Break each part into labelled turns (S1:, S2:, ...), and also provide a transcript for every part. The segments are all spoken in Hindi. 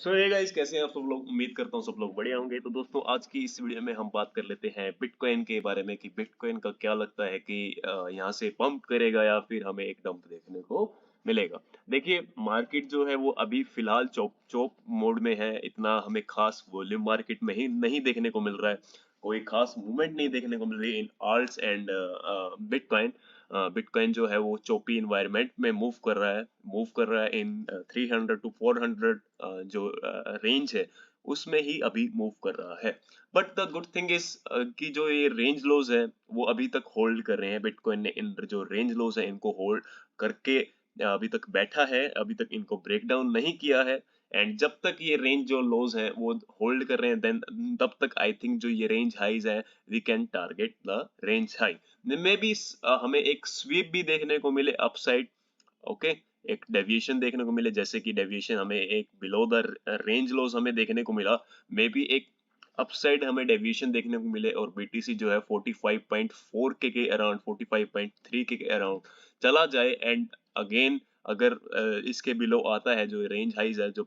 S1: सो ये गाइस, कैसे हैं आप सब लोग। उम्मीद करता हूँ सब लोग बढ़िया होंगे। तो दोस्तों, आज की इस वीडियो में हम बात कर लेते हैं बिटकॉइन के बारे में कि बिटकॉइन का क्या लगता है कि यहाँ से पंप करेगा या फिर हमें एक डंप देखने को मिलेगा। देखिए, मार्केट जो है वो अभी फिलहाल चौप चौप मोड में है। इतना हमें खास वॉल्यूम मार्केट में ही नहीं देखने को मिल रहा है। कोई खास मूवमेंट नहीं देखने को मिल रही है इन आल्ट्स एंड बिटकॉइन। बिटकॉइन जो है वो चोपी इन्वायरमेंट में मूव कर रहा है इन 300 टू 400 जो रेंज है उसमें ही अभी मूव कर रहा है। But the good thing is कि जो ये रेंज लोज है वो अभी तक होल्ड कर रहे हैं। बिटकॉइन ने इन जो रेंज लोज है इनको होल्ड करके अभी तक बैठा है, अभी तक इनको ब्रेक डाउन नहीं किया है। एंड जब तक ये रेंज जो लोज है वो होल्ड कर रहे हैं, देन तब तक आई थिंक जो ये रेंज हाइज है we can target the range high. Maybe हमें एक स्वीप भी देखने को मिले अपसाइड। ओके, एक डेविएशन देखने को मिले, जैसे कि डेविएशन हमें एक बिलो द रेंज लॉस हमें देखने को मिला। मे बी एक अपसाइड हमें डेविएशन देखने को मिले और बीटीसी जो है 45.4 के अराउंड, 45.3 के अराउंड चला जाए। एंड अगेन अगर इसके बिलो आता है, जो रेंज हाइज है, जो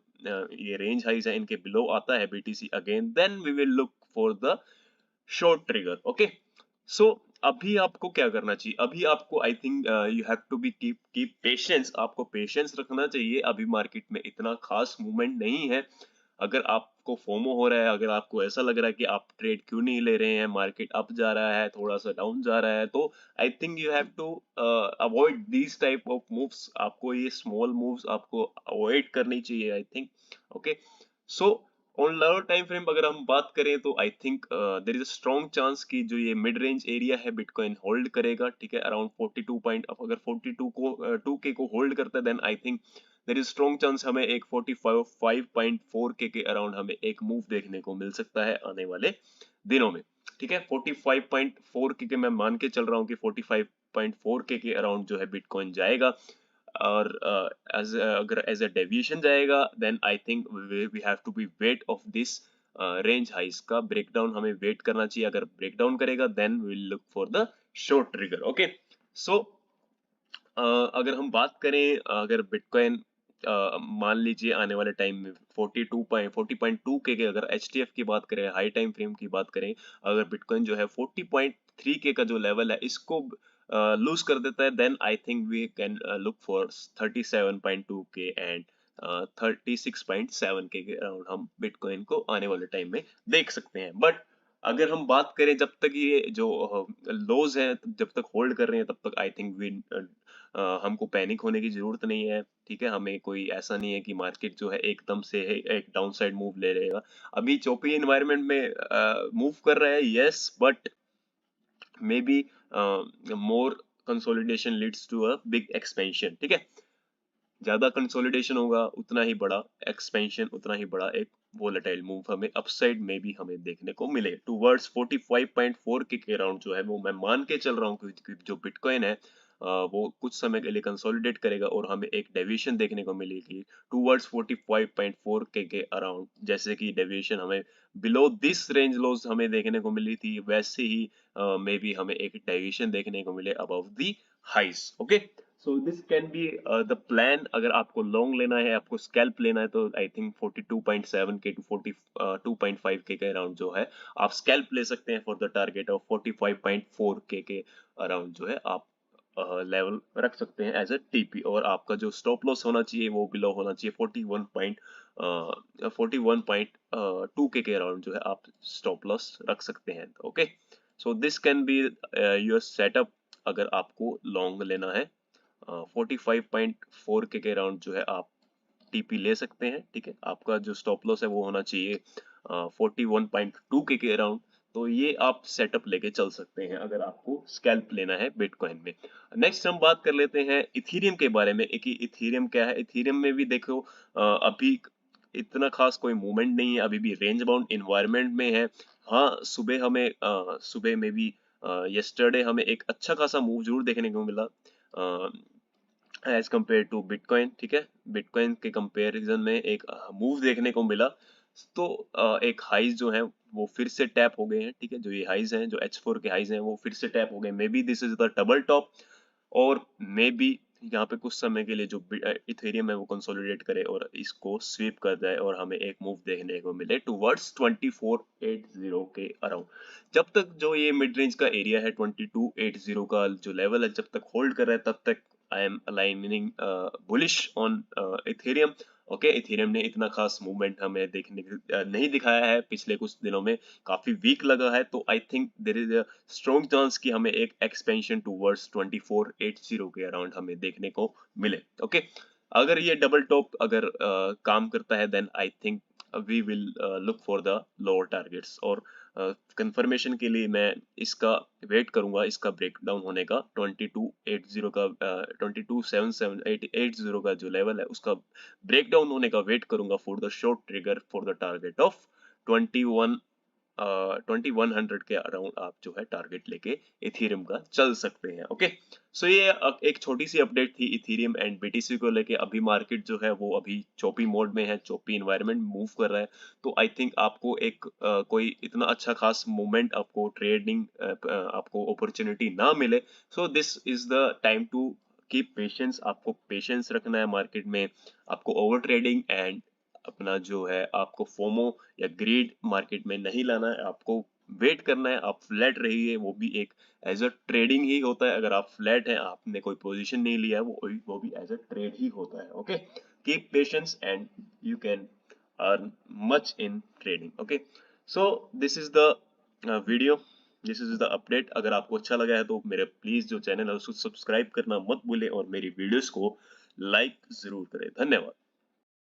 S1: ये रेंज हाइज है इनके बिलो आता है BTC again, then we will look for the short trigger. Okay, so अभी आपको क्या करना चाहिए? अभी आपको I think you have to be keep patience. आपको पेशेंस रखना चाहिए। अभी मार्केट में इतना खास मूवमेंट नहीं है। अगर आपको फोमो हो रहा है, अगर आपको ऐसा लग रहा है कि आप ट्रेड क्यों नहीं ले रहे हैं, मार्केट अप जा रहा है, थोड़ा सा डाउन जा रहा है, तो I think you have to avoid these type of moves. आपको ये स्मॉल मूव्स आपको अवॉइड करनी चाहिए I think. Okay, so on lower time frame अगर हम बात करें तो I think there is a strong chance कि जो ये मिड रेंज एरिया है बिटकॉइन होल्ड करेगा। ठीक है, अराउंड 42 पॉइंट। अगर 42 को 2k को होल्ड करता है, then I think there is strong chance हमें एक 45.4k के अराउंड हमें एक मूव देखने को मिल सकता है आने वाले दिनों में। ठीक है, 45.4k के मैं मान के चल रहा हूँ कि 45.4k के अराउंड जो है बिटकॉइन जाएगा। और अगर एज अ डेविएशन जाएगा, then I think we have to be wait of this range highs का ब्रेकडाउन हमें वेट करना चाहिए। अगर ब्रेकडाउन करेगा, then we will look for the short trigger. Okay, so अगर हम बात करें, अगर बिटकॉइन मान लीजिए आने वाले टाइम में 40.2 के अगर एचटीएफ की बात करें, हाई टाइम फ्रेम की बात करें, अगर बिटकॉइन जो है 40.3 के का जो लेवल है इसको लूज कर देता है, then I think we can look for 37.2 K and 36.7 के अराउंड हम बिटकॉइन को आने वाले टाइम में देख सकते हैं। बट अगर हम बात करें, जब तक ये जो लोज हैं जब तक होल्ड कर रहे हैं, तब तक आई थिंक वी हमको पैनिक होने की जरूरत नहीं है। ठीक है, हमें कोई ऐसा नहीं है कि मार्केट जो है एकदम से एक डाउनसाइड मूव ले लेगा। अभी चोपी एनवायरनमेंट में मूव कर रहा है, yes, but maybe more consolidation leads to a big expansion. ठीक है, ज्यादा कंसोलिडेशन होगा उतना ही बड़ा एक्सपेंशन, उतना ही बड़ा एक वोलेटाइल मूव हमें अपसाइड में भी हमें देखने को मिले टूवर्ड्स 45.4 के अराउंड जो है वो मैं मान के चल रहा हूँ कि जो बिटकॉइन है वो कुछ समय के लिए कंसोलिडेट करेगा और हमें एक डेविएशन देखने को मिलेगी टूवर्ड्स 45.4 के अराउंड। जैसे कि डेविएशन हमें बिलो दिस रेंज लोज हमें देखने को मिली थी, वैसे ही मे बी हमें एक डेविएशन देखने को मिले above the highs. Okay, so this can be the plan. अगर आपको लॉन्ग लेना है, आपको स्कैल्प लेना है, तो आई थिंक 42.7 के टू 42.5 के अराउंड जो है आप स्कैल्प ले सकते हैं फॉर द टारगेट ऑफ 45.4 के अराउंड जो है आप लेवल रख सकते हैं एज अ टीपी। और आपका जो स्टॉप लॉस होना चाहिए वो बिलो होना चाहिए 41.2 के अराउंड जो है आप स्टॉप लॉस रख सकते हैं। Okay, so this can be your setup अगर आपको लॉन्ग लेना है। 45.4 के अराउंड जो है आप टीपी ले सकते हैं। ठीक है, आपका जो स्टॉप लॉस है वो होना चाहिए 41.2 के अराउंड। तो ये आप सेटअप लेके चल सकते हैं अगर आपको स्कैल्प लेना है बिटकॉइन में। नेक्स्ट हम बात कर लेते हैं इथीरियम के बारे में। एक इथीरियम क्या है, इथीरियम में भी देखो अभी इतना खास कोई मूवमेंट नहीं है, अभी भी रेंज बाउंड इन्वायरमेंट में है। हाँ, सुबह में भी यस्टरडे हमें एक अच्छा खासा मूव जरूर देखने को मिला एज कम्पेयर टू बिटकॉइन। ठीक है, बिटकॉइन के कंपैरिजन में एक मूव देखने को मिला। तो एक हाइज जो है वो फिर से टैप हो गए हैं। ठीक है, जो ये हाइज हैं, जो H4 के हाइज हैं वो फिर से टैप हो गए। May be this is the double top और मे बी यहाँ पे कुछ समय के लिए जो इथेरियम है वो कंसोलिडेट करे और इसको स्वीप कर जाए और हमें एक मूव देखने को मिले टुवर्ड्स 2480 के अराउंड। जब तक जो ये मिड रेंज का एरिया है 2280 का जो लेवल है, जब तक होल्ड कर रहा है तब तक I am aligning bullish on Ethereum. Okay, Ethereum ने इतना खास मूवमेंट हमें देखने नहीं दिखाया है पिछले कुछ दिनों में, काफी वीक लगा है। तो I think there is a strong chance कि हमें एक एक्सपेंशन टूवर्ड्स 2480 के अराउंड हमें देखने को मिले। ओके, अगर ये डबल टॉप अगर काम करता है then I think we will look for the lower targets, और कंफर्मेशन के लिए मैं इसका वेट करूंगा, इसका ब्रेकडाउन होने का 2280 का 227780 का जो लेवल है उसका ब्रेकडाउन होने का वेट करूंगा for the short trigger for the target of 2100 के अराउंड आप जो है टारगेट लेके इथेरियम का चल सकते हैं। ओके, सो ये एक छोटी सी अपडेट थी इथेरियम एंड बीटीसी को लेके। अभी मार्केट जो है वो अभी चोपी मोड में है, चोपी इन्वायरमेंट मूव कर रहा है। तो आई थिंक आपको एक कोई इतना अच्छा खास मूवमेंट, आपको ट्रेडिंग आपको अपॉर्चुनिटी ना मिले, so this is the time to keep patience. आपको पेशेंस रखना है मार्केट में, आपको ओवर ट्रेडिंग एंड अपना जो है आपको फोमो या ग्रीड मार्केट में नहीं लाना है, आपको वेट करना है। आप फ्लैट रहिए, वो भी एक एज अ ट्रेडिंग ही होता है। अगर आप फ्लैट हैं, आपने कोई पोजीशन नहीं लिया है, वो भी एज अ ट्रेड ही होता है। Okay, keep patience and you can earn much in trading. Okay, so this is the video, this is the update. अगर आपको अच्छा लगा है तो मेरे प्लीज जो चैनल है उसको सब्सक्राइब करना मत भूलें और मेरी वीडियोस को लाइक जरूर करें। धन्यवाद।